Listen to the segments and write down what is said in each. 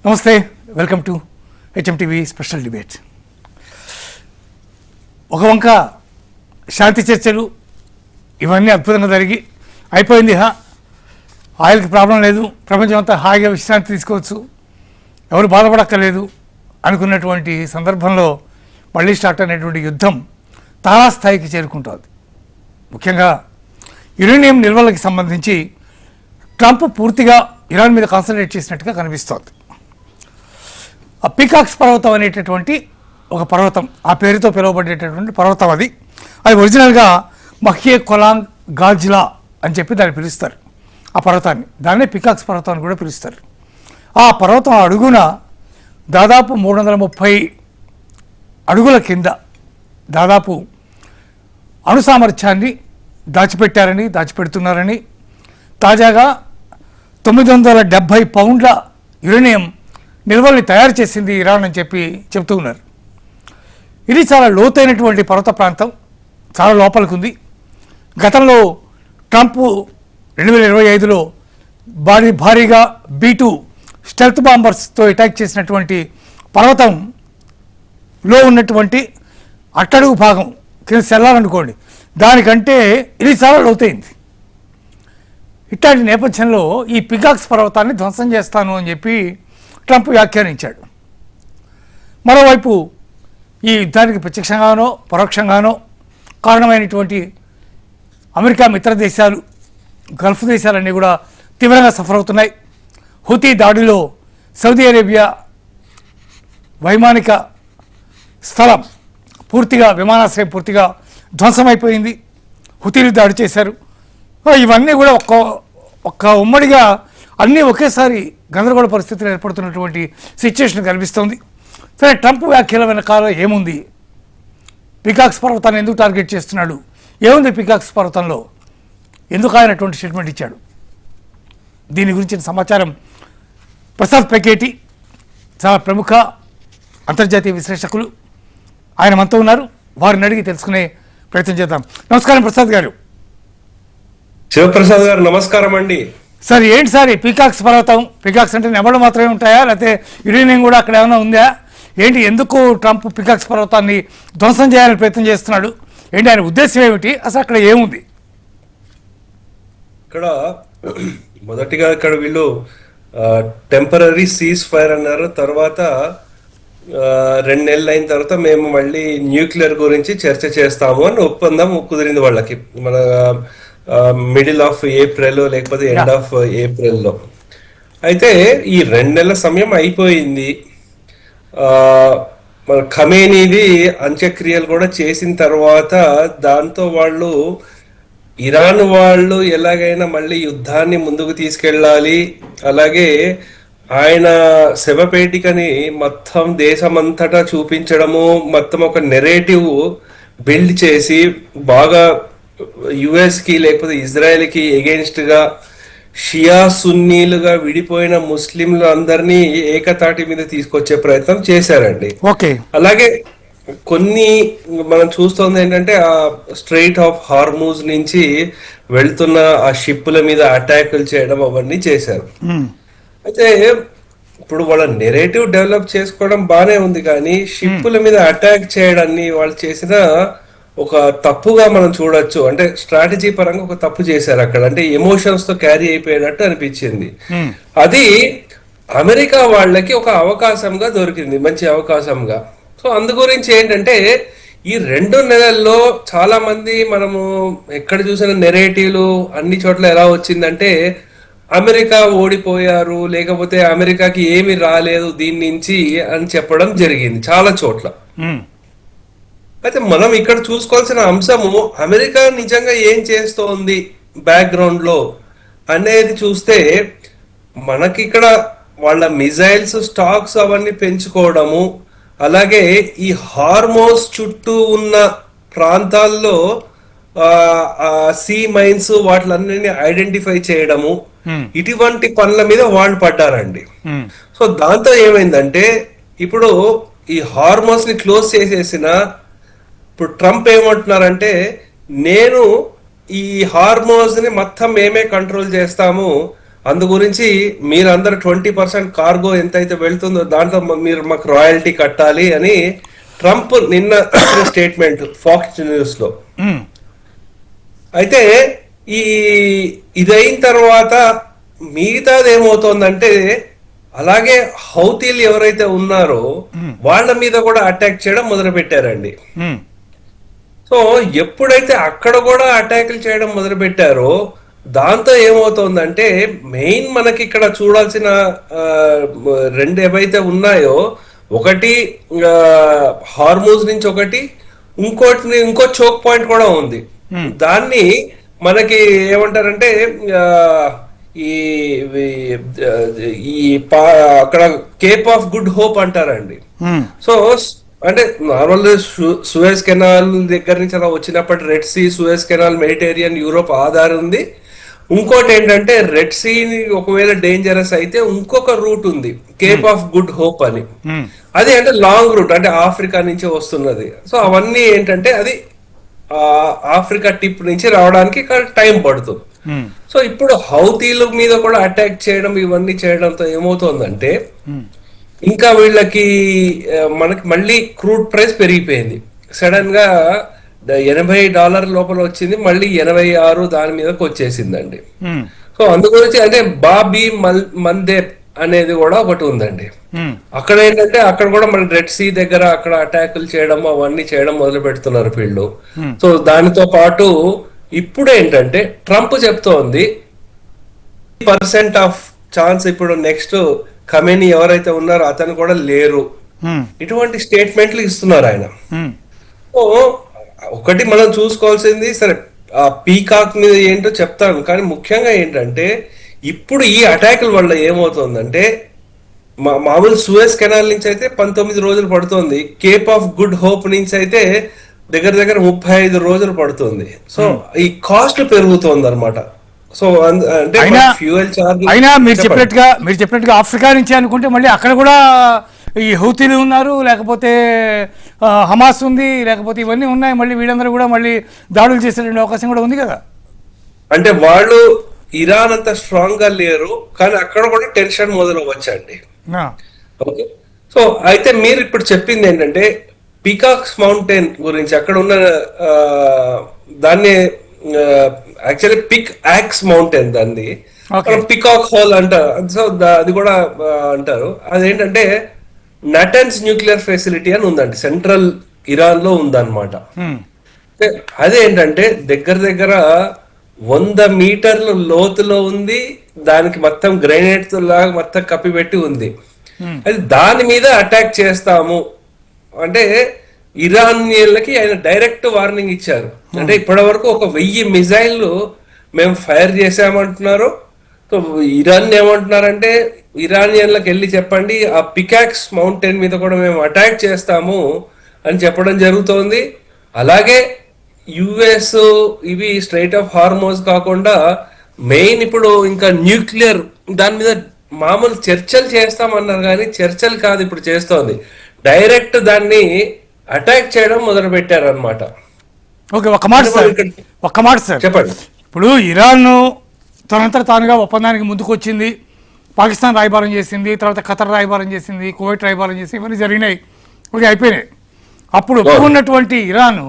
నమస్తే, welcome to HMTV special debate. ఒక వంక శాంతి చర్చలు ఇవన్నీ అద్భుతంగా జరిగి అయిపోయింది. ఆయిల్కి ప్రాబ్లం లేదు, ప్రపంచం అంతా హాయిగా విశ్రాంతి తీసుకోవచ్చు, ఎవరు బాధపడక్కర్లేదు అనుకున్నటువంటి సందర్భంలో మళ్ళీ స్టార్ట్ అయినటువంటి యుద్ధం తారాస్థాయికి చేరుకుంటుంది. ముఖ్యంగా యురేనియం నిల్వలకి సంబంధించి ట్రంప్ పూర్తిగా ఇరాన్ మీద కాన్సన్ట్రేట్ చేసినట్టుగా కనిపిస్తోంది. ఆ పీకాక్స్ పర్వతం అనేటటువంటి ఒక పర్వతం, ఆ పేరుతో పిలువబడేటటువంటి పర్వతం అది ఒరిజినల్గా మహ్యే కొలాంగ్ గాజ్లా అని చెప్పి దాన్ని పిలుస్తారు. ఆ పర్వతాన్ని దాన్నే పీకాక్స్ పర్వతం అని కూడా పిలుస్తారు. ఆ పర్వతం అడుగున దాదాపు 330 అడుగుల కింద దాదాపు అణు సామర్థ్యాన్ని దాచిపెడుతున్నారని, తాజాగా 970 పౌండ్ల యురేనియం నిల్వల్ని తయారు చేసింది ఇరాన్ అని చెప్పి చెబుతూ ఉన్నారు. ఇది చాలా లోతైనటువంటి పర్వత ప్రాంతం, చాలా లోపలికి ఉంది. గతంలో ట్రంప్ 2025లో భారీగా B-2 స్టెల్త్ బాంబర్స్తో అటాక్ చేసినటువంటి పర్వతంలో ఉన్నటువంటి అట్టడుగు భాగం కింద సెల్లాలనుకోండి, దానికంటే ఇది చాలా లోతైంది. ఇట్లాంటి నేపథ్యంలో ఈ పీకాక్స్ పర్వతాన్ని ధ్వంసం చేస్తాను అని చెప్పి ట్రంప్ వ్యాఖ్యానించాడు. మరోవైపు ఈ యుద్ధానికి ప్రత్యక్షంగానో పరోక్షంగానో కారణమైనటువంటి అమెరికా మిత్ర దేశాలు, గల్ఫ్ దేశాలన్నీ కూడా తీవ్రంగా సఫర్ అవుతున్నాయి. హూతీ దాడిలో సౌదీ అరేబియా వైమానిక స్థలం పూర్తిగా, విమానాశ్రయం పూర్తిగా ధ్వంసమైపోయింది. హుతీలు దాడి చేశారు. ఇవన్నీ కూడా ఒక్క ఉమ్మడిగా అన్నీ ఒకేసారి గందరగోళ పరిస్థితులు ఏర్పడుతున్నటువంటి సిచ్యువేషన్ కనిపిస్తుంది. సరే, ట్రంప్ వ్యాఖ్యల వెనకాల ఏముంది? పీకాక్స్ పర్వతాన్ని ఎందుకు టార్గెట్ చేస్తున్నాడు? ఏముంది పీకాక్స్ పర్వతంలో? ఎందుకు ఆయనటువంటి స్టేట్మెంట్ ఇచ్చాడు? దీని గురించిన సమాచారం ప్రసాద్ పెకేటి, చాలా ప్రముఖ అంతర్జాతీయ విశ్లేషకులు, ఆయన మనతో ఉన్నారు. వారిని అడిగి తెలుసుకునే ప్రయత్నం చేద్దాం. నమస్కారం ప్రసాద్ గారు. శివప్రసాద్ గారు నమస్కారం అండి. సార్, ఏంటి సార్ ఈ పీకాక్స్ పర్వతం? పీకాక్స్ అంటే నెమళ్ళు మాత్రమే ఉంటాయా, లేకపోతే యురేనియం కూడా అక్కడ ఏమైనా ఉందా? ఏంటి, ఎందుకు ట్రంప్ పీకాక్స్ పర్వతాన్ని ధ్వంసం చేయాలని ప్రయత్నం చేస్తున్నాడు? ఏంటి ఆయన ఉద్దేశం ఏమిటి? అసలు అక్కడ ఏముంది? ఇక్కడ మొదటిగా ఇక్కడ వీళ్ళు టెంపరరీ సీజ్ ఫైర్ అన్నారు. తర్వాత 2 నెలలు అయిన తర్వాత మేము మళ్ళీ న్యూక్లియర్ గురించి చర్చ చేస్తాము అని ఒప్పందం కుదిరింది వాళ్ళకి. మన మిడిల్ ఆఫ్ ఏప్రిల్ లేకపోతే ఎండ్ ఆఫ్ ఏప్రిల్లో. అయితే ఈ 2 నెలల సమయం అయిపోయింది. మన ఖమేనీది అంత్యక్రియలు కూడా చేసిన తర్వాత దాంతో వాళ్ళు ఇరాన్ వాళ్ళు ఎలాగైనా మళ్ళీ యుద్ధాన్ని ముందుకు తీసుకెళ్ళాలి, అలాగే ఆయన శవపేటికని మొత్తం దేశమంతటా చూపించడము, మొత్తం ఒక నెరేటివ్ బిల్డ్ చేసి బాగా యుఎస్కి లేకపోతే ఇజ్రాయెల్కి ఎగెన్స్ట్గా షియా సున్నీలుగా విడిపోయిన ముస్లింలు అందరినీ ఏకతాటి మీద తీసుకొచ్చే ప్రయత్నం చేశారండి. అలాగే కొన్ని మనం చూస్తుంది ఏంటంటే ఆ స్ట్రెయిట్ ఆఫ్ హార్మూజ్ నుంచి వెళ్తున్న ఆ షిప్పుల మీద అటాకులు చేయడం అవన్నీ చేశారు. అయితే ఇప్పుడు వాళ్ళ నెరేటివ్ డెవలప్ చేసుకోవడం బానే ఉంది, కానీ షిప్పుల మీద అటాక్ చేయడాన్ని వాళ్ళు చేసిన ఒక తప్పుగా మనం చూడొచ్చు. అంటే స్ట్రాటజీ పరంగా ఒక తప్పు చేశారు అక్కడ. అంటే ఎమోషన్స్ తో క్యారీ అయిపోయినట్టు అనిపించింది. అది అమెరికా వాళ్ళకి ఒక అవకాశంగా దొరికింది, మంచి అవకాశంగా. సో అందు గురించి ఏంటంటే ఈ 2 నెలల్లో చాలా మంది మనము ఎక్కడ చూసిన నెరేటివ్లు అన్ని చోట్ల ఎలా వచ్చిందంటే అమెరికా ఓడిపోయారు, లేకపోతే అమెరికాకి ఏమి రాలేదు దీని నుంచి అని చెప్పడం జరిగింది చాలా చోట్ల. అయితే మనం ఇక్కడ చూసుకోవాల్సిన అంశము అమెరికా నిజంగా ఏం చేస్తోంది బ్యాక్గ్రౌండ్ లో అనేది చూస్తే మనకి ఇక్కడ వాళ్ళ మిజైల్స్ స్టాక్స్ అవన్నీ పెంచుకోవడము, అలాగే ఈ హార్మోస్ చుట్టూ ఉన్న ప్రాంతాల్లో సీ మైన్స్ వాటిలన్నీ ఐడెంటిఫై చేయడము, ఇటువంటి పనుల మీద వాళ్ళు పడ్డారండి. సో దాంతో ఏమైందంటే ఇప్పుడు ఈ హార్మోస్ ని క్లోజ్ చేసేసిన ఇప్పుడు ట్రంప్ ఏమంటున్నారంటే నేను ఈ హార్మోన్స్ ని మొత్తం మేమే కంట్రోల్ చేస్తాము, అందు గురించి మీరందరూ 20% కార్గో ఎంతైతే వెళ్తుందో దాంట్లో మీరు మాకు రాయల్టీ కట్టాలి అని ట్రంప్ నిన్న ఇచ్చిన స్టేట్మెంట్ ఫాక్స్ న్యూస్ లో. ఉమ్, అయితే ఈ ఇదైన తర్వాత మిగతాది ఏమవుతోందంటే, అలాగే హౌతీలు ఎవరైతే ఉన్నారో వాళ్ళ మీద కూడా అటాక్ చేయడం మొదలు పెట్టారండి. ఉమ్, సో ఎప్పుడైతే అక్కడ కూడా అటాకులు చేయడం మొదలు పెట్టారో దాంతో ఏమవుతోందంటే, మెయిన్ మనకి ఇక్కడ చూడాల్సిన రెండు ఏవైతే ఉన్నాయో, ఒకటి హార్మూజ్ నుంచి ఒకటి, ఇంకో చోక్ పాయింట్ కూడా ఉంది. దాన్ని మనకి ఏమంటారంటే ఈ ఈ అక్కడ కేప్ ఆఫ్ గుడ్ హోప్ అంటారండి. ఉమ్, సో అంటే నార్మల్ సూయజ్ కెనాల్ దగ్గర నుంచి అలా వచ్చినప్పటి red sea, Suez canal, Mediterranean, Europe ఆధార్ ఉంది. ఇంకోటి ఏంటంటే రెడ్ సీ ఒకవేళ డేంజరస్ అయితే ఇంకొక రూట్ ఉంది, కేప్ ఆఫ్ గుడ్ హోప్ అని. ఉమ్, అది అంటే లాంగ్ రూట్, అంటే ఆఫ్రికా నుంచి వస్తున్నది. సో అవన్నీ ఏంటంటే అది ఆఫ్రికా టిప్ నుంచి రావడానికి టైం పడుతుంది. ఉమ్, సో ఇప్పుడు హౌతీల మీద కూడా అటాక్ చేయడం ఇవన్నీ చేయడంతో ఏమవుతోందంటే, ఉమ్, ఇంకా వీళ్ళకి మనకి మళ్ళీ క్రూడ్ ప్రైస్ పెరిగిపోయింది. సడన్ గా $80 లోపల వచ్చింది, మళ్ళీ 86 దాని మీదకి వచ్చేసిందండి. ఉమ్, సో అందు గురించి అంటే బాబీ మందేబ్ అనేది కూడా ఒకటి ఉందండి. ఉమ్, అక్కడ ఏంటంటే అక్కడ కూడా మన రెడ్ సీ దగ్గర అక్కడ అటాకులు చేయడం అవన్నీ చేయడం మొదలు పెడుతున్నారు వీళ్ళు. సో దానితో పాటు ఇప్పుడు ఏంటంటే ట్రంప్ చెప్తోంది ఆఫ్ ఛాన్స్ ఇప్పుడు నెక్స్ట్ ఖమేనీ ఎవరైతే ఉన్నారో అతను కూడా లేరు, ఉమ్, ఇటువంటి స్టేట్మెంట్లు ఇస్తున్నారు ఆయన. ఉమ్, సో ఒకటి మనం చూసుకోవాల్సింది, సరే ఆ పీకాక్ మీద ఏంటో చెప్తాను, కానీ ముఖ్యంగా ఏంటంటే ఇప్పుడు ఈ అటాకుల వల్ల ఏమవుతుందంటే, మామూలు సూయజ్ కెనాల్ నుంచి అయితే 19 రోజులు పడుతుంది, కేప్ ఆఫ్ గుడ్ హోప్ నుంచి అయితే దగ్గర దగ్గర 35 రోజులు పడుతుంది. సో ఈ కాస్ట్ పెరుగుతోంది అనమాట. సో అంటే ఫ్యూయల్ చార్జ్ అయినా మీరు చెప్పినట్టుగా ఆఫ్రికా నుంచి అనుకుంటే మళ్ళీ అక్కడ కూడా ఈ హౌతీలు ఉన్నారు, లేకపోతే హమాస్ ఉంది, లేకపోతే ఇవన్నీ ఉన్నాయి. మళ్ళీ వీళ్ళందరూ కూడా మళ్ళీ దాడులు చేసేటువంటి అవకాశం కూడా ఉంది కదా. అంటే వాళ్ళు ఇరాన్ అంత స్ట్రాంగ్ గా లేరు, కానీ అక్కడ కూడా టెన్షన్ మొదలవ్వచ్చండి. ఓకే, సో అయితే మీరు ఇప్పుడు చెప్పింది ఏంటంటే పీకాక్స్ మౌంటైన్ గురించి. అక్కడ ఉన్న దాన్ని యాక్చువల్లీ పిక్ యాక్స్ మౌంటైన్, దాన్ని పికాక్ హోల్ అంటారు. సో అది కూడా అంటారు. అదేంటంటే నటన్స్ న్యూక్లియర్ ఫెసిలిటీ అని ఉందండి, సెంట్రల్ ఇరాన్ లో ఉందన్నమాట. అదేంటంటే దగ్గర దగ్గర 100 మీటర్ల లోతులో ఉంది, దానికి మొత్తం గ్రైనేట్ లాగా మొత్తం కప్పిపెట్టి ఉంది. అది దాని మీద అటాక్ చేస్తాము అంటే ఇరానియన్లకి ఆయన డైరెక్ట్ వార్నింగ్ ఇచ్చారు. అంటే ఇప్పటి వరకు 1000 మిజైల్ మేము ఫైర్ చేసామంటున్నారు. సో ఇరాన్ ఏమంటున్నారంటే, ఇరానియన్లకు వెళ్ళి చెప్పండి ఆ పికాక్స్ మౌంటైన్ మీద కూడా మేము అటాక్ చేస్తాము అని చెప్పడం జరుగుతోంది. అలాగే యుఎస్ ఇవి స్ట్రైట్ ఆఫ్ హార్మోజ్ కాకుండా మెయిన్ ఇప్పుడు ఇంకా న్యూక్లియర్ దాని మీద మామూలు చర్చలు చేస్తామన్నారు, కానీ చర్చలు కాదు ఇప్పుడు చేస్తోంది, డైరెక్ట్ దాన్ని అటాక్ చేయడం మొదలు పెట్టారు అనమాట. ఓకే, ఒక్క మాట సార్ చెప్పండి. ఇప్పుడు ఇరాన్ తనంతట తానుగా ఒప్పందానికి ముందుకు వచ్చింది, పాకిస్తాన్ రాయబారం చేసింది, తర్వాత ఖతర్ రాయబారం చేసింది, కువైట్ రాయబారం చేసింది, ఇవన్నీ జరిగినాయి, ఓకే అయిపోయినాయి. అప్పుడు ఒప్పుకున్నటువంటి ఇరాన్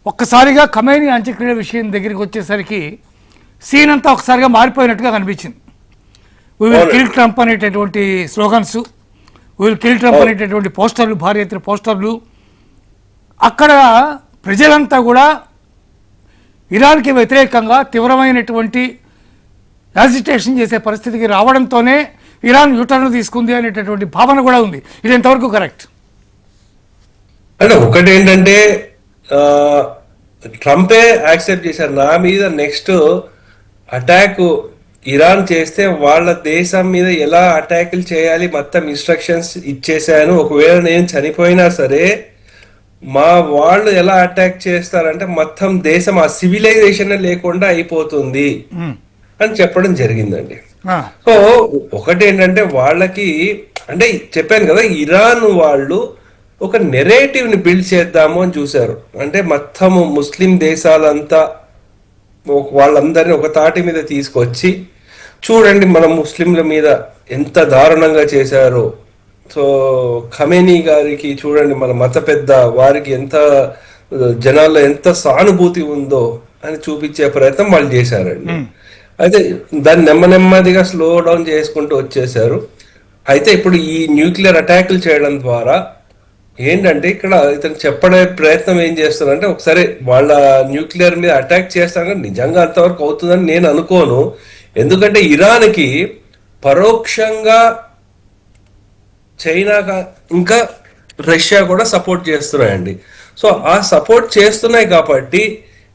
ఒక్కసారిగా ఖమేనీ అంత్యక్రియ విషయం దగ్గరికి వచ్చేసరికి సీన్ అంతా ఒకసారిగా మారిపోయినట్టుగా కనిపించింది. వీ విల్ కిల్ ట్రంప్ అనేటటువంటి slogans, we will kill Trump అనేటటువంటి పోస్టర్లు, భారీ ఎత్తున పోస్టర్లు. అక్కడ ప్రజలంతా కూడా ఇరాన్కి వ్యతిరేకంగా తీవ్రమైనటువంటి యాజిటేషన్ చేసే పరిస్థితికి రావడంతోనే ఇరాన్ యూటర్న్ తీసుకుంది అనేటటువంటి భావన కూడా ఉంది. ఇది ఎంతవరకు కరెక్ట్? అంటే ఒకటి ఏంటంటే ట్రంపే యాక్సెప్ట్ చేశారు, నా మీద నెక్స్ట్ అటాక్ ఇరాన్ చేస్తే వాళ్ళ దేశం మీద ఎలా అటాకులు చేయాలి మొత్తం ఇన్స్ట్రక్షన్స్ ఇచ్చేసాను, ఒకవేళ నేను చనిపోయినా సరే మా వాళ్ళు ఎలా అటాక్ చేస్తారంటే మొత్తం దేశం ఆ సివిలైజేషన్ లేకుండా అయిపోతుంది అని చెప్పడం జరిగిందండి. సో ఒకటి ఏంటంటే వాళ్ళకి అంటే చెప్పాను కదా, ఇరాన్ వాళ్ళు ఒక నెరేటివ్ ని బిల్డ్ చేద్దాము అని చూశారు. అంటే మొత్తము ముస్లిం దేశాలంతా వాళ్ళందరినీ ఒక తాటి మీద తీసుకొచ్చి చూడండి మన ముస్లింల మీద ఎంత దారుణంగా చేశారో. సో ఖమేనీ గారికి చూడండి, మన మత పెద్ద వారికి ఎంత జనాల్లో ఎంత సానుభూతి ఉందో అని చూపించే ప్రయత్నం వాళ్ళు చేశారండి. అయితే దాన్ని నెమ్మదిగా స్లో డౌన్ చేసుకుంటూ వచ్చేసారు. అయితే ఇప్పుడు ఈ న్యూక్లియర్ అటాకులు చేయడం ద్వారా ఏంటంటే ఇక్కడ ఇతను చెప్పడే ప్రయత్నం ఏం చేస్తారంటే, ఒకసారి వాళ్ళ న్యూక్లియర్ మీద అటాక్ చేస్తాను నిజంగా అంతవరకు అవుతుందని నేను అనుకోను. ఎందుకంటే ఇరాన్కి పరోక్షంగా చైనా ఇంకా రష్యా కూడా సపోర్ట్ చేస్తున్నాయండి. సో ఆ సపోర్ట్ చేస్తున్నాయి కాబట్టి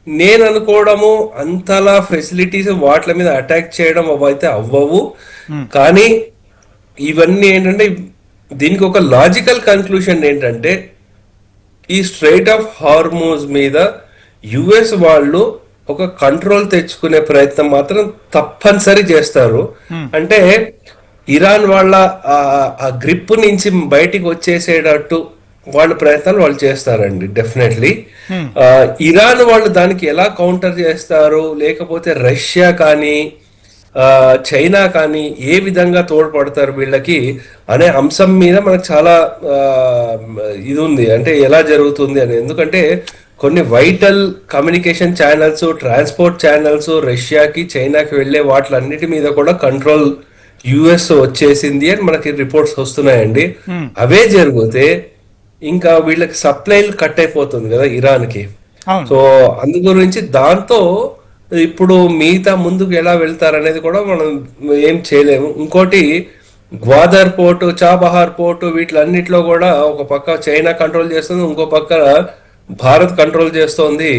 నేను అనుకోవడము అంతలా ఫెసిలిటీస్ వాటి మీద అటాక్ చేయడం అవైతే అవ్వవు. కానీ ఇవన్నీ ఏంటంటే దీనికి ఒక లాజికల్ కన్క్లూషన్ ఏంటంటే, ఈ స్ట్రైట్ ఆఫ్ హార్మోజ్ మీద యుఎస్ వాళ్ళు ఒక కంట్రోల్ తెచ్చుకునే ప్రయత్నం మాత్రం తప్పనిసరి చేస్తారు. అంటే ఇరాన్ వాళ్ళ ఆ గ్రిప్ నుంచి బయటికి వచ్చేసేటట్టు వాళ్ళ ప్రయత్నాలు వాళ్ళు చేస్తారండి డెఫినెట్లీ. ఇరాన్ వాళ్ళు దానికి ఎలా కౌంటర్ చేస్తారు, లేకపోతే రష్యా కానీ చైనా కానీ ఏ విధంగా తోడ్పడతారు వీళ్ళకి అనే అంశం మీద మనకు చాలా ఇది ఉంది, అంటే ఎలా జరుగుతుంది అని. ఎందుకంటే కొన్ని vital communication channels, transport channels రష్యాకి చైనాకి వెళ్ళే వాటిలన్నిటి మీద కూడా కంట్రోల్ యుఎస్ వచ్చేసింది అని మనకి రిపోర్ట్స్ వస్తున్నాయండి. అవే జరిగితే ఇంకా వీళ్ళకి సప్లైలు కట్ అయిపోతుంది కదా ఇరాన్కి. సో అందు గురించి దాంతో ఇప్పుడు మిగతా ముందుకు ఎలా వెళ్తారనేది కూడా మనం ఏం చేయలేము. ఇంకోటి గ్వాదర్ పోర్టు, చాబహార్ పోర్టు వీటిలన్నిటిలో కూడా ఒక పక్క చైనా కంట్రోల్ చేస్తుంది, ఇంకో పక్క భారత్ కంట్రోల్ చేస్తోంది.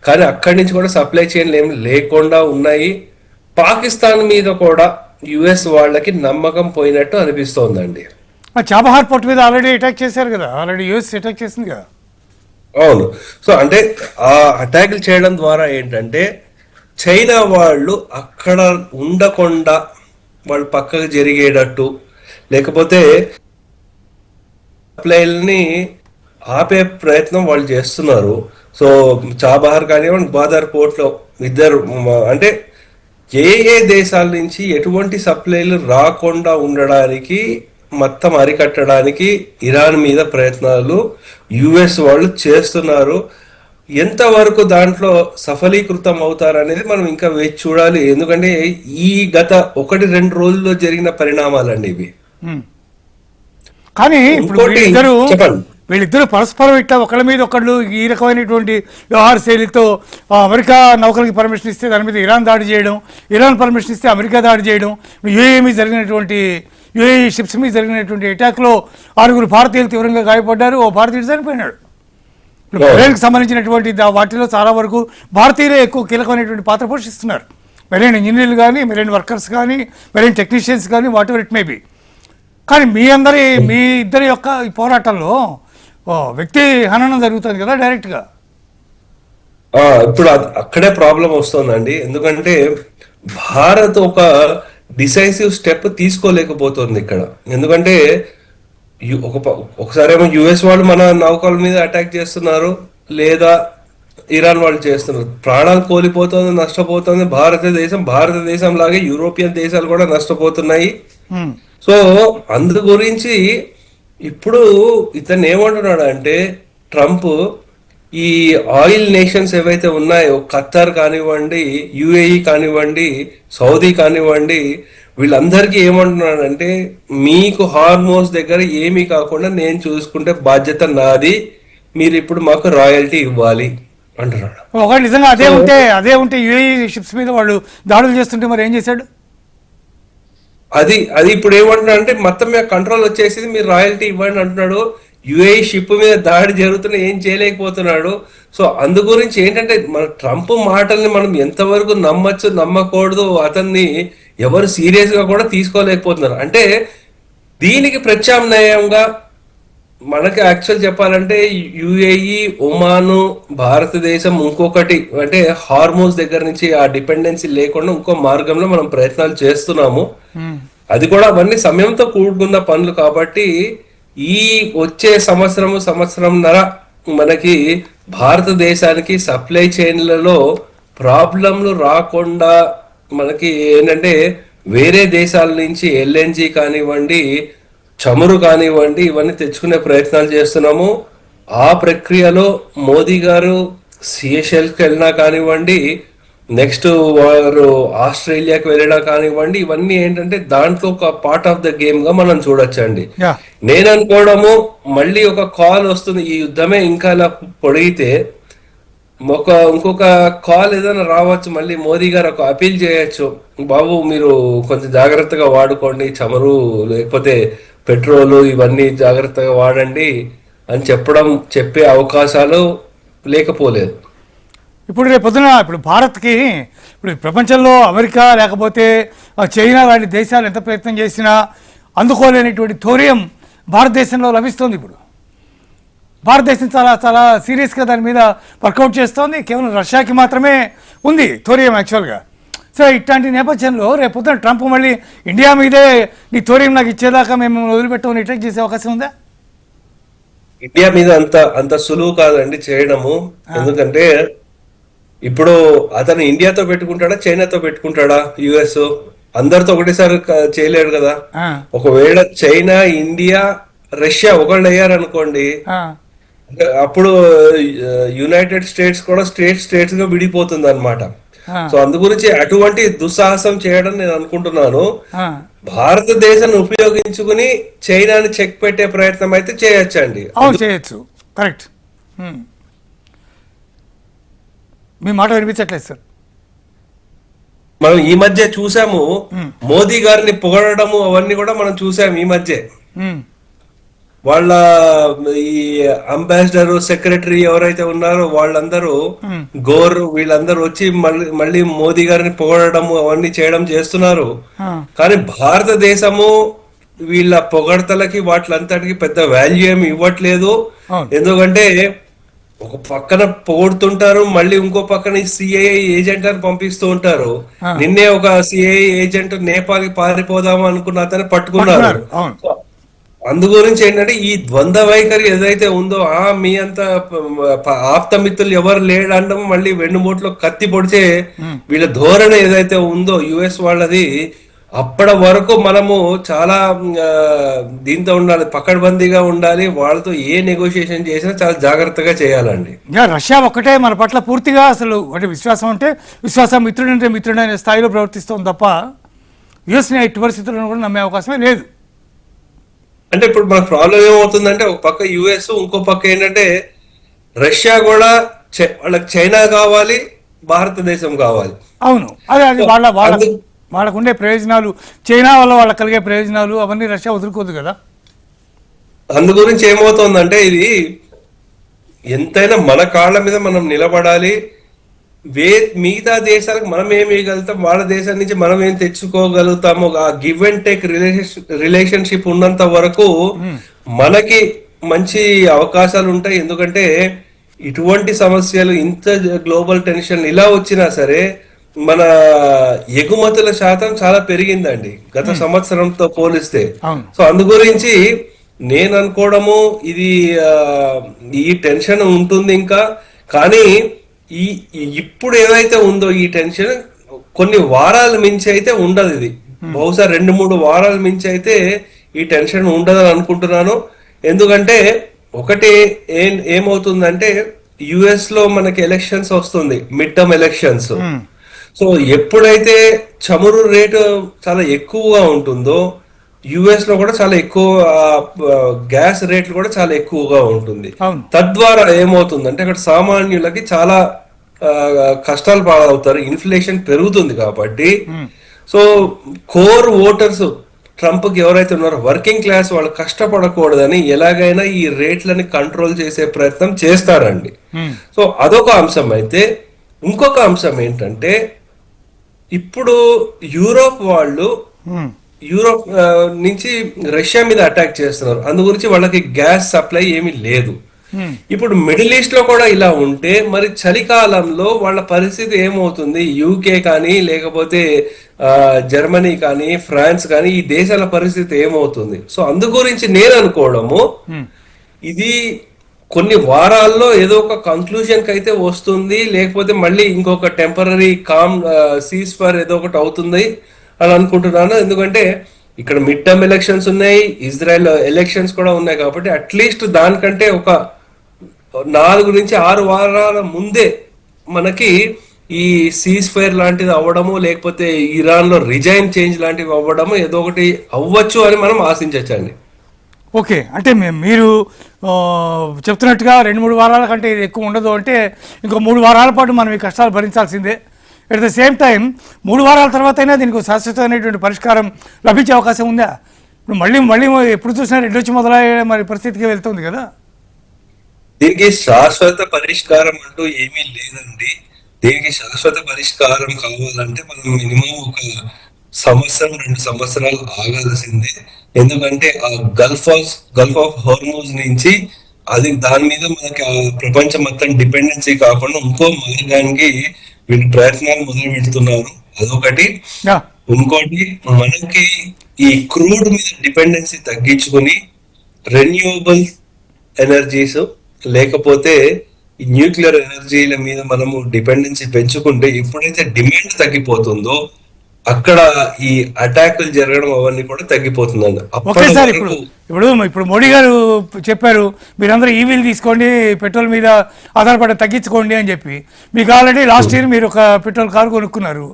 కానీ అక్కడి నుంచి కూడా సప్లై చైన్లు ఏం లేకుండా ఉన్నాయి. పాకిస్తాన్ మీద కూడా యుఎస్ వాళ్ళకి నమ్మకం పోయినట్టు అనిపిస్తోందండి. చాబహార్ పోర్ట్ మీద ఆల్రెడీ అటాక్ చేశారు కదా, ఆల్రెడీ యుఎస్ అటాక్ చేసింది కదా. అవును. సో అంటే ఆ అటాక్లు చేయడం ద్వారా ఏంటంటే చైనా వాళ్ళు అక్కడ ఉండకుండా వాళ్ళు పక్కకు జరిగేటట్టు, లేకపోతే సప్లైల్ని ఆపే ప్రయత్నం వాళ్ళు చేస్తున్నారు. సో చాబహార్ కానివ్వండి, గ్వాదర్ పోర్ట్లో ఇద్దరు అంటే ఏ దేశాల నుంచి ఎటువంటి సప్లైలు రాకుండా ఉండడానికి మొత్తం అరికట్టడానికి ఇరాన్ మీద ప్రయత్నాలు యుఎస్ వాళ్ళు చేస్తున్నారు. ఎంతవరకు దాంట్లో సఫలీకృతం అవుతారనేది మనం ఇంకా వేచి చూడాలి. ఎందుకంటే ఈ గత 1-2 రోజుల్లో జరిగిన పరిణామాలండి ఇవి. కానీ ఇప్పుడు వీళ్ళిద్దరు పరస్పరం ఇట్లా ఒకళ్ళ మీద ఒకళ్ళు ఈ రకమైనటువంటి వ్యవహార శైలితో అమెరికా నౌకలకి పర్మిషన్ ఇస్తే దాని మీద ఇరాన్ దాడి చేయడం, ఇరాన్ పర్మిషన్ ఇస్తే అమెరికా దాడి చేయడం, యుఏఈ షిప్స్ మీద జరిగినటువంటి అటాక్లో 6 భారతీయులు తీవ్రంగా గాయపడ్డారు, ఓ భారతీయుడు చనిపోయినాడు. ఇప్పుడు మెరైన్కి సంబంధించినటువంటి వాటిలో చాలా వరకు భారతీయులే ఎక్కువ కీలకమైనటువంటి పాత్ర పోషిస్తున్నారు. మెరైన్ ఇంజనీర్లు కానీ, మెరైన్ వర్కర్స్ కానీ, మెరైన్ టెక్నీషియన్స్ కానీ, what ever it may be. కానీ మీ ఇద్దరి యొక్క ఈ పోరాటంలో వ్యక్తి హననం జరుగుతుంది కదా డైరెక్ట్గా. ఇప్పుడు అక్కడే ప్రాబ్లం వస్తుందండి. ఎందుకంటే భారత్ ఒక డిసైసివ్ స్టెప్ తీసుకోలేకపోతుంది ఇక్కడ. ఎందుకంటే ఒకసారేమో యుఎస్ వాళ్ళు మన నౌకల మీద అటాక్ చేస్తున్నారు, లేదా ఇరాన్ వాళ్ళు చేస్తున్నారు. ప్రాణాలు కోల్పోతుంది, నష్టపోతుంది భారతదేశం లాగే యూరోపియన్ దేశాలు కూడా నష్టపోతున్నాయి. సో అందు గురించి ఇప్పుడు ఇతను ఏమంటున్నాడు అంటే ట్రంప్, ఈ ఆయిల్ నేషన్స్ ఏవైతే ఉన్నాయో ఖత్తర్ కానివ్వండి, యుఏఈ కానివ్వండి, సౌదీ కానివ్వండి, వీళ్ళందరికీ ఏమంటున్నాడంటే మీకు హార్మోస్ దగ్గర ఏమీ కాకుండా నేను చూసుకుంటే బాధ్యత నాది, మీరు ఇప్పుడు మాకు రాయల్టీ ఇవ్వాలి అంటున్నాడు. ఒకటి నిజంగా అదే ఉంటే యుఏఈ షిప్స్ మీద వాళ్ళు దాడులు చేస్తుంటే మరి ఏం చేశాడు? అది ఇప్పుడు ఏమంటున్నాడు అంటే మొత్తం మీద కంట్రోల్ వచ్చేసి మీరు రాయల్టీ ఇవ్వండి అంటున్నాడు. యుఏఈ షిప్ మీద దాడి జరుగుతున్నా ఏం చేయలేకపోతున్నాడు. సో అందు గురించి ఏంటంటే మన ట్రంప్ మాటల్ని మనం ఎంతవరకు నమ్మచ్చు నమ్మకూడదు అతన్ని ఎవరు సీరియస్ గా కూడా తీసుకోలేకపోతున్నారు. అంటే దీనికి ప్రత్యామ్నాయంగా మనకి యాక్చువల్ చెప్పాలంటే యుఏఈ, ఒమాను, భారతదేశం ఇంకొకటి అంటే హార్మోన్స్ దగ్గర నుంచి ఆ డిపెండెన్సీ లేకుండా ఇంకో మార్గంలో మనం ప్రయత్నాలు చేస్తున్నాము. అది కూడా అవన్నీ సమయంతో కూడుకున్న పనులు కాబట్టి ఈ వచ్చే సంవత్సరంన్నర మనకి భారతదేశానికి సప్లై చైన్లలో ప్రాబ్లంలు రాకుండా మనకి ఏంటంటే వేరే దేశాల నుంచి ఎల్ఎన్జి కానివ్వండి, చమురు కానివ్వండి, ఇవన్నీ తెచ్చుకునే ప్రయత్నాలు చేస్తున్నాము. ఆ ప్రక్రియలో మోదీ గారు సిఎషెల్కి వెళ్ళినా కానివ్వండి, నెక్స్ట్ వారు ఆస్ట్రేలియాకి వెళ్ళినా కానివ్వండి, ఇవన్నీ ఏంటంటే దాంట్లో ఒక పార్ట్ ఆఫ్ ద గేమ్ గా మనం చూడొచ్చండి. యా నేను అనుకోవడము మళ్ళీ ఒక కాల్ వస్తుంది, ఈ యుద్ధమే ఇంకా ఇలా పొడిగితే ఇంకొక కాల్ ఏదైనా రావచ్చు, మళ్ళీ మోదీ గారు ఒక అపీల్ చేయొచ్చు, బాబు మీరు కొంచెం జాగ్రత్తగా వాడుకోండి చమురు లేకపోతే పెట్రోలు ఇవన్నీ జాగ్రత్తగా వాడండి అని చెప్పే అవకాశాలు లేకపోలేదు. ఇప్పుడు రేపు పొద్దున ఇప్పుడు భారత్కి ఇప్పుడు ప్రపంచంలో అమెరికా లేకపోతే చైనా లాంటి దేశాలు ఎంత ప్రయత్నం చేసినా అందుకోలేనటువంటి థోరియం భారతదేశంలో లభిస్తుంది. ఇప్పుడు భారతదేశం చాలా చాలా సీరియస్గా దాని మీద వర్కౌట్ చేస్తోంది. కేవలం రష్యాకి మాత్రమే ఉంది థోరియం యాక్చువల్గా. సో ఇట్లాంటి నేపథ్యంలో రేపు పొద్దున ట్రంప్ మళ్ళీ ఇండియా మీదే నీ థోరియం నాకు ఇచ్చేదాకా మేము వదిలిపెట్టమని అటాక్ చేసే అవకాశం ఉందా? ఇండియా మీద అంత సులువు కాదండి చేయడము. ఎందుకంటే ఇప్పుడు అతను ఇండియాతో పెట్టుకుంటాడా చైనాతో పెట్టుకుంటాడా? యుఎస్ అందరితో ఒకటేసారి చేయలేడు కదా. ఒకవేళ చైనా, ఇండియా, రష్యా ఒకళ్ళు అయ్యారనుకోండి, అప్పుడు యునైటెడ్ స్టేట్స్ కూడా స్టేట్స్ గా విడిపోతుంది అనమాట. సో అందు గురించి అటువంటి దుస్సాహసం చేయడం నేను అనుకుంటున్నాను. భారతదేశాన్ని ఉపయోగించుకుని చైనాని చెక్ పెట్టే ప్రయత్నం అయితే చేయొచ్చండి. అవును చేయొచ్చు, కరెక్ట్. మీ మాట వినిపించట్లేదు సార్. మనం ఈ మధ్య చూసాము మోదీ గారిని పొగడము అవన్నీ కూడా మనం చూసాము ఈ మధ్య. వాళ్ళ ఈ అంబాసిడర్, సెక్రటరీ ఎవరైతే ఉన్నారో వాళ్ళందరూ గోర్ వీళ్ళందరూ వచ్చి మళ్ళీ మోదీ గారిని పొగడము అవన్నీ చేయడం చేస్తున్నారు. కానీ భారతదేశము వీళ్ళ పొగడతలకి వాటిలంతటికి పెద్ద వాల్యూ ఏమి ఇవ్వట్లేదు. ఎందుకంటే ఒక పక్కన పొగుడుతుంటారు, మళ్ళీ ఇంకో పక్కన సిఐఏ ఏజెంట్ అని పంపిస్తూ ఉంటారు. నిన్నే ఒక సిఐఏ ఏజెంట్ నేపాల్ కి పారిపోదాం అనుకున్న అతను పట్టుకున్నారు. అందు గురించి ఏంటంటే ఈ ద్వంద్వ వైఖరి ఏదైతే ఉందో, మీ అంత ఆప్తమిత్రులు ఎవరు లేడండం మళ్ళీ వెన్నుమూట్లో కత్తి పొడిచే వీళ్ళ ధోరణి ఏదైతే ఉందో యుఎస్ వాళ్ళది, అప్పటి వరకు మనము చాలా దీంతో ఉండాలి, పకడ్బందీగా ఉండాలి. వాళ్ళతో ఏ నెగోషియేషన్ చేసినా చాలా జాగ్రత్తగా చేయాలండి. రష్యా ఒక్కటే మన పట్ల పూర్తిగా అసలు అంటే విశ్వాసం అంటే విశ్వాసం, మిత్రుడంటే మిత్రుడనే స్థాయిలో ప్రవర్తిస్తుంది తప్ప యుఎస్ని ఎట్టి పరిస్థితులను కూడా నమ్మే అవకాశమే లేదు. అంటే ఇప్పుడు మన ప్రాబ్లం ఏమవుతుందంటే, ఒక పక్క యుఎస్, ఇంకో పక్క ఏంటంటే రష్యా కూడా వాళ్ళకి చైనా కావాలి, భారతదేశం కావాలి. అవును, అది వాళ్ళకు ఉండే ప్రయోజనాలు, చైనా వల్ల వాళ్ళకి కలిగే ప్రయోజనాలు అవన్నీ రష్యా వదులుకోదు కదా. అందు గురించి ఏమవుతుందంటే ఇది ఎంతైనా మన కాళ్ళ మీద మనం నిలబడాలి. మిగతా దేశాలకు మనం ఏం ఇవ్వగలుగుతాం, వాళ్ళ దేశం నుంచి మనం ఏం తెచ్చుకోగలుగుతాము, ఆ గివ్ అండ్ టేక్ రిలేషన్షిప్ ఉన్నంత వరకు మనకి మంచి అవకాశాలు ఉంటాయి. ఎందుకంటే ఇటువంటి సమస్యలు, ఇంత గ్లోబల్ టెన్షన్ ఇలా వచ్చినా సరే మన ఎగుమతుల శాతం చాలా పెరిగిందండి గత సంవత్సరంతో పోలిస్తే. సో అందు గురించి నేను అనుకోవడము ఇది ఈ టెన్షన్ ఉంటుంది ఇంకా. కానీ ఇప్పుడు ఏదైతే ఉందో ఈ టెన్షన్ కొన్ని వారాల మించి అయితే ఉండదు. ఇది బహుశా 2-3 వారాల మించి అయితే ఈ టెన్షన్ ఉండదని అనుకుంటున్నాను. ఎందుకంటే ఒకటి ఏమవుతుందంటే యుఎస్ లో మనకి ఎలక్షన్స్ వస్తుంది, మిడ్ టర్మ్ ఎలక్షన్స్. సో ఎప్పుడైతే చమురు రేటు చాలా ఎక్కువగా ఉంటుందో యుఎస్ లో కూడా చాలా ఎక్కువ గ్యాస్ రేట్లు కూడా చాలా ఎక్కువగా ఉంటుంది. తద్వారా ఏమవుతుందంటే అక్కడ సామాన్యులకి చాలా కష్టాలు పాలవుతారు, ఇన్ఫ్లేషన్ పెరుగుతుంది కాబట్టి. సో కోర్ ఓటర్స్ ట్రంప్ కి ఎవరైతే ఉన్నారో వర్కింగ్ క్లాస్ వాళ్ళు కష్టపడకూడదని ఎలాగైనా ఈ రేట్లని కంట్రోల్ చేసే ప్రయత్నం చేస్తారండి. సో అదొక అంశం. అయితే ఇంకొక అంశం ఏంటంటే ఇప్పుడు యూరోప్ వాళ్ళు యూరోప్ నుంచి రష్యా మీద అటాక్ చేస్తున్నారు. అందు గురించి వాళ్ళకి గ్యాస్ సప్లై ఏమీ లేదు. ఇప్పుడు మిడిల్ ఈస్ట్ లో కూడా ఇలా ఉంటే మరి చలికాలంలో వాళ్ళ పరిస్థితి ఏమవుతుంది? యూకే కానీ లేకపోతే జర్మనీ కానీ ఫ్రాన్స్ కానీ ఈ దేశాల పరిస్థితి ఏమవుతుంది? సో అందు గురించి నేను అనుకోవడము ఇది కొన్ని వారాల్లో ఏదో ఒక కంక్లూజన్ కి అయితే వస్తుంది, లేకపోతే మళ్ళీ ఇంకొక టెంపరీ కామ్ సీజ్ ఫైర్ ఏదో ఒకటి అవుతుంది. అని అనుకుంటున్నాను. ఎందుకంటే ఇక్కడ మిడ్ టర్మ్ ఎలక్షన్స్ ఉన్నాయి, ఇజ్రాయెల్ ఎలక్షన్స్ కూడా ఉన్నాయి, కాబట్టి అట్లీస్ట్ దానికంటే ఒక 4 నుంచి 6 వారాల ముందే మనకి ఈ సీజ్ ఫైర్ లాంటిది అవ్వడము, లేకపోతే ఇరాన్ లో రిజైన్ చేంజ్ లాంటివి అవ్వడము ఏదో ఒకటి అవ్వచ్చు అని మనం ఆశించవచ్చండి. ఓకే, అంటే మీరు చెప్తున్నట్టుగా 2-3 వారాల కంటే ఇది ఎక్కువ ఉండదు అంటే ఇంకో 3 వారాల పాటు మనం ఈ కష్టాలు భరించాల్సిందే. ఎట్ ద సేమ్ టైం 3 వారాల తర్వాత అయినా దీనికి శాశ్వతమైనటువంటి పరిష్కారం లభించే అవకాశం ఉందా? ఇప్పుడు మళ్ళీ మళ్ళీ ఎప్పుడు చూసినా రెడ్డి వచ్చి మొదలయ్యే మరి పరిస్థితికి వెళ్తుంది కదా. దీనికి శాశ్వత పరిష్కారం అంటూ ఏమీ లేదండి. దీనికి శాశ్వత పరిష్కారం కావాలంటే మనం మినిమం ఒక 1-2 సంవత్సరాలు ఆగాల్సిందే. ఎందుకంటే ఆ గల్ఫ్ ఆఫ్ హార్మోజ్ నుంచి దాని మీద మనకి ఆ ప్రపంచం మొత్తం డిపెండెన్సీ కాకుండా ఇంకో మార్గానికి వీళ్ళు ప్రయత్నాలు మొదలు పెడుతున్నారు. అదొకటి. ఇంకోటి, మనకి ఈ క్రూడ్ మీద డిపెండెన్సీ తగ్గించుకుని రెన్యూవబుల్ ఎనర్జీస్ లేకపోతే ఈ న్యూక్లియర్ ఎనర్జీల మీద మనము డిపెండెన్సీ పెంచుకుంటే ఎప్పుడైతే డిమాండ్ తగ్గిపోతుందో అక్కడ ఈ అటాకులు జరగడం అవన్నీ కూడా తగ్గిపోతుందండి. ఓకే సార్, ఇప్పుడు మోడీ గారు చెప్పారు మీరందరూ ఈవీలు తీసుకోండి, పెట్రోల్ మీద ఆధారపడి తగ్గించుకోండి అని చెప్పి. మీకు ఆల్రెడీ లాస్ట్ ఇయర్ మీరు ఒక పెట్రోల్ కారు కొనుక్కున్నారు.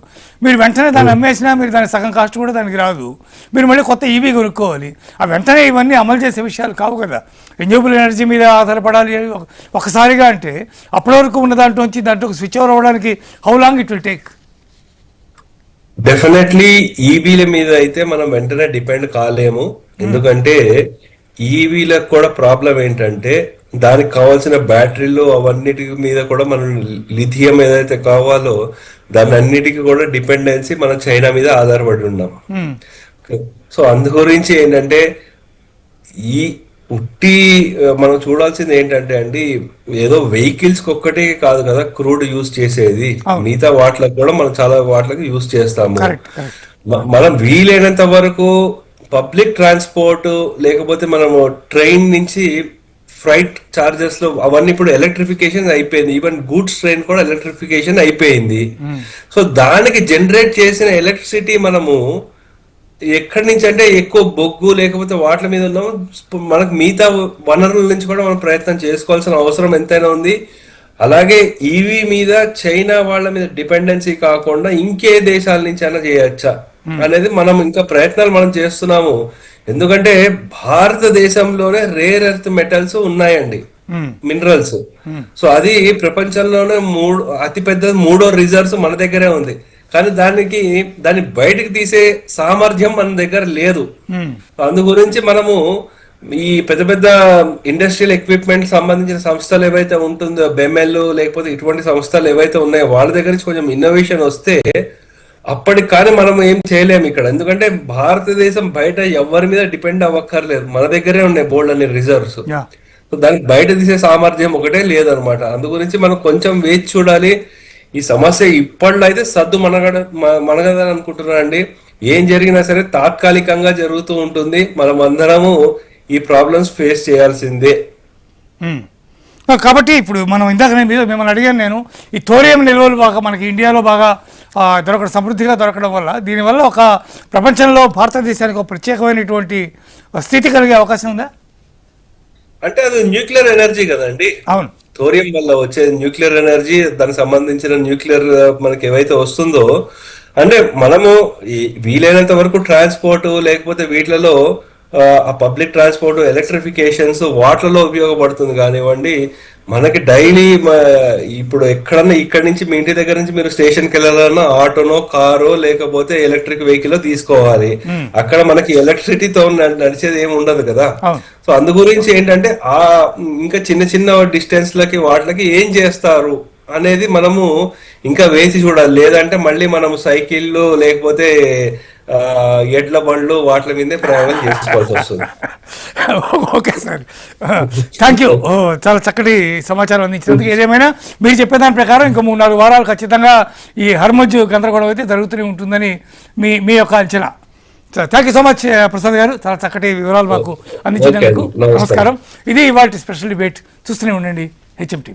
మీరు వెంటనే దాన్ని అమ్మేసినా మీరు దాని సగం కాస్ట్ కూడా దానికి రాదు. మీరు మళ్ళీ కొత్త ఈవీ కొనుక్కోవాలి. ఆ వెంటనే ఇవన్నీ అమలు చేసే విషయాలు కావు కదా. రెన్యూబుల్ ఎనర్జీ మీద ఆధారపడాలి ఒకసారిగా అంటే అప్పటి వరకు ఉన్న దాంట్లో స్విచ్ ఓవర్ అవ్వడానికి how long it will take? Definitely ఈవీల మీద అయితే మనం వెంటనే డిపెండ్ కాలేము. ఎందుకంటే ఈవీలకు కూడా ప్రాబ్లం ఏంటంటే దానికి కావాల్సిన బ్యాటరీలు అవన్నిటి మీద కూడా మనం లిథియం ఏదైతే కావాలో దాని అన్నిటికీ కూడా డిపెండెన్సీ మనం చైనా మీద ఆధారపడి ఉన్నాం. సో అందు గురించి ఏంటంటే ఈ మనం చూడాల్సింది ఏంటంటే అండి, ఏదో వెహికల్స్ ఒక్కటే కాదు కదా క్రూడ్ యూజ్ చేసేది, మిగతా వాటిలకు కూడా మనం చాలా వాటికి యూజ్ చేస్తాము. మనం వీలైనంత వరకు పబ్లిక్ ట్రాన్స్పోర్ట్ లేకపోతే మనము ట్రైన్ నుంచి ఫ్రైట్ చార్జెస్ లో అవన్నీ ఇప్పుడు ఎలక్ట్రిఫికేషన్ అయిపోయింది. ఈవెన్ గూడ్స్ ట్రైన్ కూడా ఎలక్ట్రిఫికేషన్ అయిపోయింది. సో దానికి జనరేట్ చేసిన ఎలక్ట్రిసిటీ మనము ఎక్కడి నుంచి అంటే ఎక్కువ బొగ్గు లేకపోతే వాటి మీద ఉన్నాము, మనకు మిగతా వనరుల నుంచి కూడా మనం ప్రయత్నం చేసుకోవాల్సిన అవసరం ఎంతైనా ఉంది. అలాగే ఈవీ మీద చైనా వాళ్ళ మీద డిపెండెన్సీ కాకుండా ఇంకే దేశాల నుంచి అయినా చేయొచ్చా అనేది మనం ఇంకా ప్రయత్నాలు మనం చేస్తున్నాము. ఎందుకంటే భారతదేశంలోనే రేర్ ఎర్త్ మెటల్స్ ఉన్నాయండి, మినరల్స్. సో అది ప్రపంచంలోనే అతిపెద్ద 3వ రిజర్వ్స్ మన దగ్గరే ఉంది. కానీ దాన్ని బయటకు తీసే సామర్థ్యం మన దగ్గర లేదు. అందు గురించి మనము ఈ పెద్ద పెద్ద ఇండస్ట్రియల్ ఎక్విప్మెంట్ సంబంధించిన సంస్థలు ఏవైతే ఉంటుందో బెమెల్ లేకపోతే ఇటువంటి సంస్థలు ఏవైతే ఉన్నాయో వాళ్ళ దగ్గర నుంచి కొంచెం ఇన్నోవేషన్ వస్తే అప్పటికి కానీ మనం ఏం చేయలేము ఇక్కడ. ఎందుకంటే భారతదేశం బయట ఎవరి మీద డిపెండ్ అవ్వక్కర్లేదు, మన దగ్గరే ఉన్నాయి బోల్డ్ అనే రిజర్వ్స్. సో దానికి బయట తీసే సామర్థ్యం ఒకటే లేదనమాట. అందు గురించి మనం కొంచెం వేచి చూడాలి. ఈ సమస్య ఇప్పట్లో అయితే సద్దు మనగదని అనుకుంటున్నానండి. ఏం జరిగినా సరే తాత్కాలికంగా జరుగుతూ ఉంటుంది. మనం అందరము ఈ ప్రాబ్లమ్స్ ఫేస్ చేయాల్సిందే. కాబట్టి ఇప్పుడు మనం ఇందాక మిమ్మల్ని అడిగాను, నేను ఈ థోరియం నిల్వలు బాగా మనకి ఇండియాలో బాగా సమృద్ధిగా దొరకడం వల్ల దీనివల్ల ఒక ప్రపంచంలో భారతదేశానికి ఒక ప్రత్యేకమైనటువంటి స్థితి కలిగే అవకాశం ఉందా? అంటే అది న్యూక్లియర్ ఎనర్జీ కదండి. అవును, థోరియం వల్ల వచ్చే న్యూక్లియర్ ఎనర్జీ, దానికి సంబంధించిన న్యూక్లియర్ మనకి ఏవైతే వస్తుందో, అంటే మనము వీలైనంత వరకు ట్రాన్స్పోర్ట్ లేకపోతే వీటిలలో ఆ పబ్లిక్ ట్రాన్స్పోర్ట్ ఎలక్ట్రిఫికేషన్స్ వాటిలలో ఉపయోగపడుతుంది కానివ్వండి. మనకి డైలీ ఇప్పుడు ఎక్కడన్నా ఇక్కడి నుంచి మీ ఇంటి దగ్గర నుంచి మీరు స్టేషన్కి వెళ్ళాలన్నా ఆటోనో కారో లేకపోతే ఎలక్ట్రిక్ వెహికల్ తీసుకోవాలి. అక్కడ మనకి ఎలక్ట్రిసిటీతో నడిచేది ఏమి ఉండదు కదా. సో అందు గురించి ఏంటంటే ఇంకా చిన్న చిన్న డిస్టెన్స్ లకి వాటికి ఏం చేస్తారు అనేది మనము ఇంకా వేసి చూడాలి. లేదంటే మళ్ళీ మనము సైకిళ్ళు లేకపోతే ఎడ్ల బండ్లు వాటి మీదే ప్రయాణం చేసుకోవాల్సి వస్తుంది. Okay sir, thank you. చాలా చక్కటి సమాచారం అందించినందుకు. ఏదేమైనా మీరు చెప్పేదాని ప్రకారం ఇంకా 3-4 వారాలు ఖచ్చితంగా ఈ హర్మజ్ గందరగోళం అయితే జరుగుతూనే ఉంటుందని మీ యొక్క అంచనా. Thank you so much Prasad గారు, చాలా చక్కటి వివరాలు మాకు అందించినందుకు. నమస్కారం. ఇది ఇవాళ స్పెషల్ డిబేట్. చూస్తూనే ఉండండి HM TV.